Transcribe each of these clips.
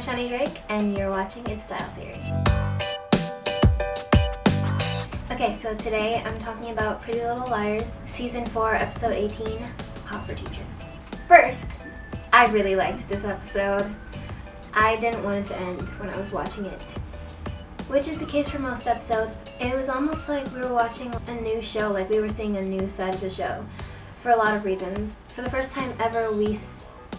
Shani Drake, and you're watching It's Style Theory. Okay, so today I'm talking about Pretty Little Liars, Season 4, Episode 18, Hot for Teacher. First, I really liked this episode. I didn't want it to end when I was watching it, which is the case for most episodes. It was almost like we were watching a new show, like we were seeing a new side of the show, for a lot of reasons. For the first time ever, we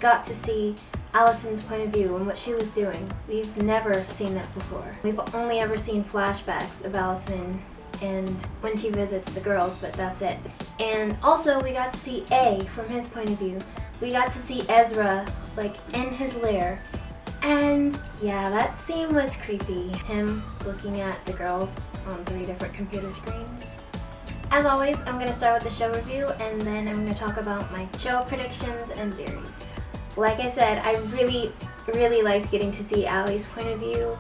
got to see Allison's point of view and what she was doing. We've never seen that before. We've only ever seen flashbacks of Allison and when she visits the girls, but that's it. And also we got to see A from his point of view. We got to see Ezra like in his lair. And yeah, that scene was creepy. Him looking at the girls on 3 different computer screens. As always, I'm going to start with the show review and then I'm going to talk about my show predictions and theories. Like I said, I really liked getting to see Allie's point of view.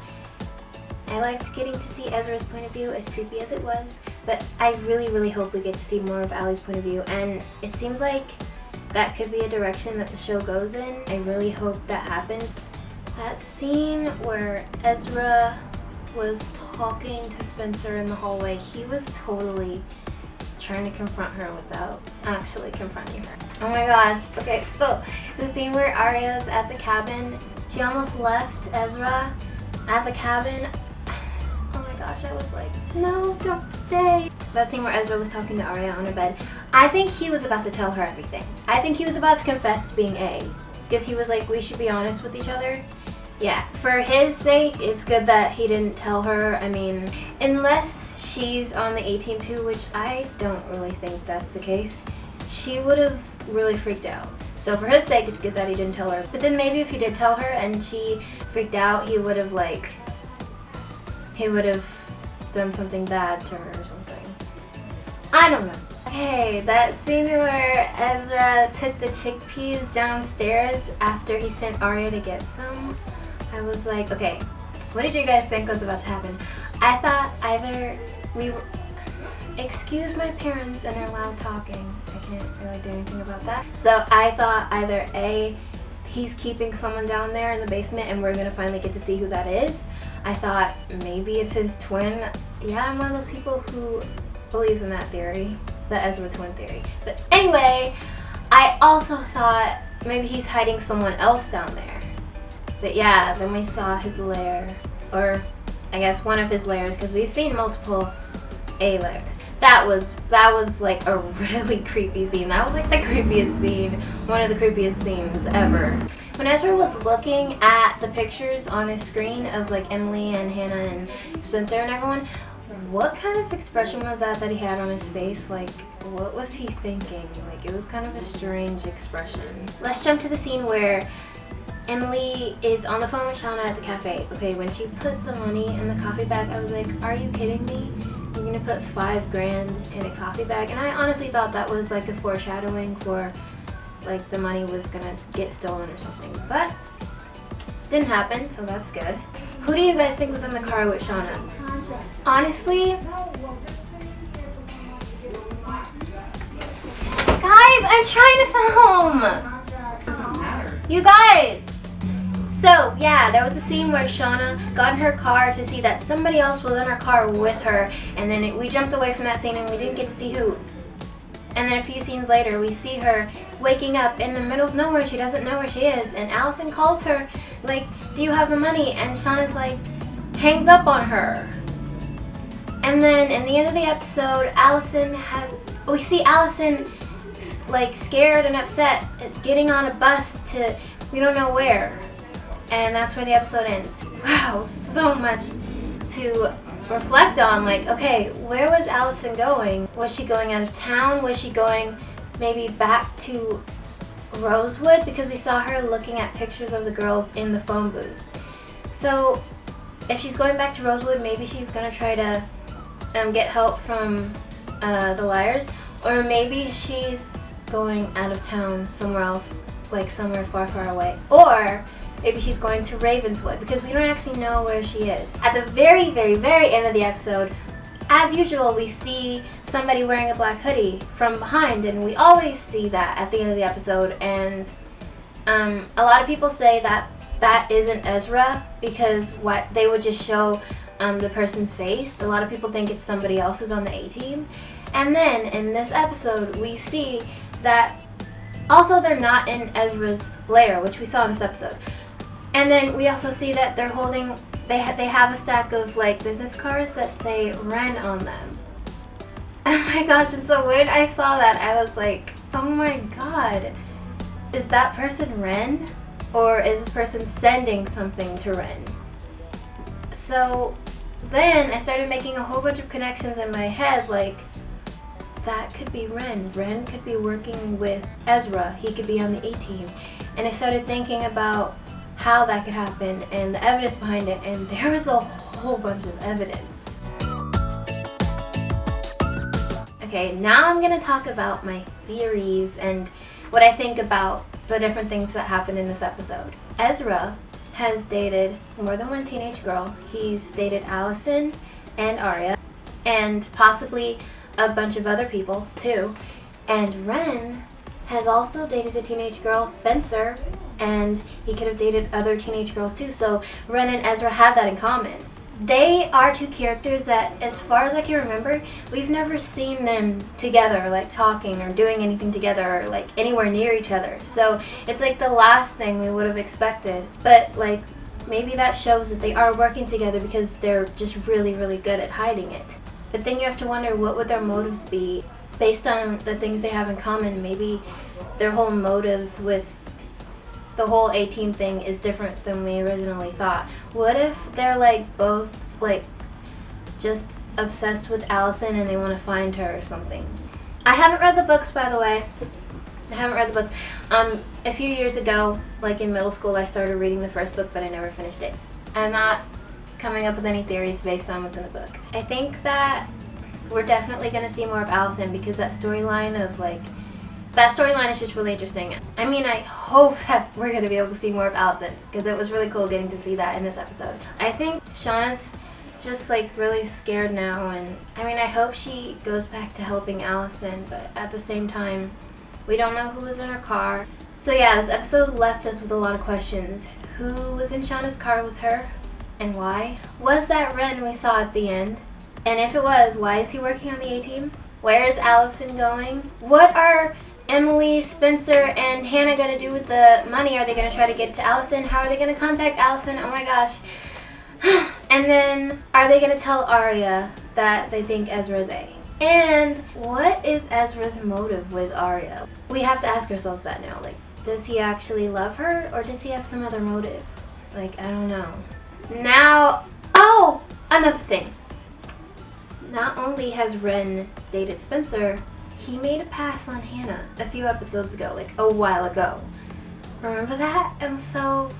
I liked getting to see Ezra's point of view, as creepy as it was, but I really hope we get to see more of Allie's point of view, and it seems like that could be a direction that the show goes in. I really hope that happens. That scene where Ezra was talking to Spencer in the hallway, he was totally trying to confront her without actually confronting her. Oh my gosh. Okay, so the scene where Arya's at the cabin, she almost left Ezra at the cabin. Oh my gosh, I was like, no, don't stay. That scene where Ezra was talking to Arya on her bed, I think he was about to tell her everything. I think he was about to confess to being A, because he was like, we should be honest with each other. Yeah, for his sake, it's good that he didn't tell her. I mean, unless she's on the A-team too, which I don't really think that's the case, she would have really freaked out. So for his sake, it's good that he didn't tell her. But then maybe if he did tell her and she freaked out, he would have done something bad to her or something. I don't know. Okay, that scene where Ezra took the chickpeas downstairs after he sent Arya to get some, I was like, okay, what did you guys think was about to happen? I thought either we were... Excuse my parents and their loud talking. I can't really do anything about that. So I thought either A, he's keeping someone down there in the basement and we're going to finally get to see who that is. I thought maybe it's his twin. Yeah, I'm one of those people who believes in that theory, the Ezra twin theory. But anyway, I also thought maybe he's hiding someone else down there. But yeah, then we saw his lair, or I guess one of his lairs, because we've seen multiple A lairs. That was like a really creepy scene. That was like the creepiest scene, one of the creepiest scenes ever. When Ezra was looking at the pictures on his screen of like Emily and Hannah and Spencer and everyone, what kind of expression was that he had on his face? Like, what was he thinking? Like, it was kind of a strange expression. Let's jump to the scene where Emily is on the phone with Shauna at the cafe. Okay, when she put the money in the coffee bag, I was like, are you kidding me? You're gonna put $5 grand in a coffee bag? And I honestly thought that was like a foreshadowing for like the money was gonna get stolen or something. But didn't happen, so that's good. Who do you guys think was in the car with Shauna? Honestly, guys, I'm trying to film! Doesn't matter. You guys! So, yeah, there was a scene where Shauna got in her car to see that somebody else was in her car with her, and then we jumped away from that scene and we didn't get to see who. And then a few scenes later, we see her waking up in the middle of nowhere. She doesn't know where she is, and Allison calls her, like, do you have the money? And Shauna's like, hangs up on her. And then in the end of the episode, we see Allison like scared and upset, getting on a bus to we don't know where. And that's where the episode ends. Wow, so much to reflect on. Like, okay, where was Allison going? Was she going out of town? Was she going maybe back to Rosewood? Because we saw her looking at pictures of the girls in the phone booth. So if she's going back to Rosewood, maybe she's gonna try to get help from the LIARS, or maybe she's going out of town somewhere else, like somewhere far away, or maybe she's going to Ravenswood, because we don't actually know where she is. At the very end of the episode, as usual, we see somebody wearing a black hoodie from behind, and we always see that at the end of the episode, and a lot of people say that that isn't Ezra, because what they would just show the person's face. A lot of people think it's somebody else who's on the A-team. And then in this episode, we see that also they're not in Ezra's lair, which we saw in this episode. And then we also see that they're holding, they have a stack of like business cards that say Ren on them. Oh my gosh, and so when I saw that, I was like, oh my god, is that person Ren? Or is this person sending something to Ren? So then I started making a whole bunch of connections in my head, like, that could be Ren. Ren could be working with Ezra. He could be on the A-team. And I started thinking about how that could happen and the evidence behind it, and there was a whole bunch of evidence. Okay, now I'm gonna talk about my theories and what I think about the different things that happened in this episode. Ezra has dated more than one teenage girl. He's dated Allison and Arya, and possibly a bunch of other people too. And Ren has also dated a teenage girl, Spencer, and he could have dated other teenage girls too. So Ren and Ezra have that in common. They are two characters that, as far as I can remember, we've never seen them together, like talking or doing anything together or like anywhere near each other. So it's like the last thing we would have expected. But like maybe that shows that they are working together because they're just really, really good at hiding it. But then you have to wonder, what would their motives be based on the things they have in common? Maybe their whole motives with the whole A-team thing is different than we originally thought. What if they're like both like just obsessed with Allison and they want to find her or something? I haven't read the books, by the way. I haven't read the books. A few years ago, like in middle school, I started reading the first book, but I never finished it. I'm not coming up with any theories based on what's in the book. I think that we're definitely going to see more of Allison, because that storyline of like, that storyline is just really interesting. I mean, I hope that we're going to be able to see more of Allison, because it was really cool getting to see that in this episode. I think Shauna's just like really scared now, and I mean, I hope she goes back to helping Allison, but at the same time, we don't know who was in her car. So yeah, this episode left us with a lot of questions. Who was in Shauna's car with her, and why? Was that Ren we saw at the end? And if it was, why is he working on the A-team? Where is Allison going? What are Emily, Spencer, and Hannah gonna do with the money? Are they gonna try to get it to Allison? How are they gonna contact Allison? Oh my gosh. And then, are they gonna tell Arya that they think Ezra's A? And what is Ezra's motive with Arya? We have to ask ourselves that now. Like, does he actually love her, or does he have some other motive? Like, I don't know. Now, oh, another thing. Not only has Ren dated Spencer, he made a pass on Hannah a few episodes ago, like a while ago. Remember that? And so,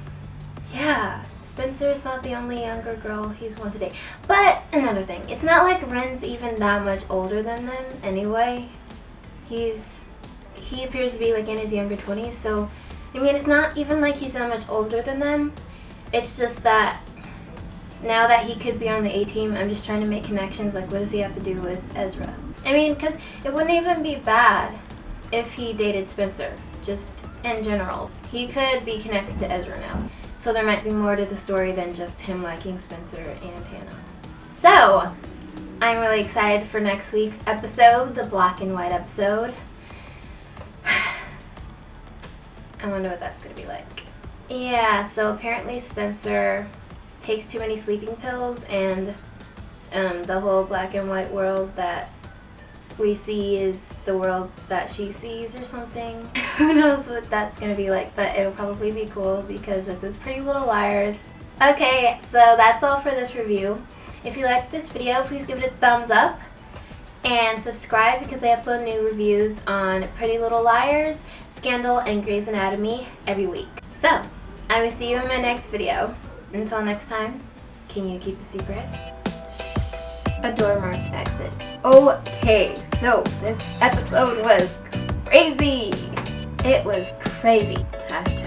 yeah, Spencer's not the only younger girl he's wanted to date. But another thing, it's not like Ren's even that much older than them anyway. He appears to be like in his younger 20s, so I mean, it's not even like he's that much older than them. It's just that now that he could be on the A-team, I'm just trying to make connections, like what does he have to do with Ezra? I mean, because it wouldn't even be bad if he dated Spencer, just in general. He could be connected to Ezra now. So there might be more to the story than just him liking Spencer and Hannah. So, I'm really excited for next week's episode, the black and white episode. I wonder what that's going to be like. Yeah, so apparently Spencer takes too many sleeping pills, and the whole black and white world that we see is the world that she sees or something. Who knows what that's gonna be like, but it'll probably be cool because this is Pretty Little Liars. Okay, so that's all for this review. If you liked this video, please give it a thumbs up and subscribe, because I upload new reviews on Pretty Little Liars, Scandal, and Grey's Anatomy every week. So, I will see you in my next video. Until next time, can you keep a secret? A door marked exit. Okay, so this episode was crazy. It was crazy. Hashtag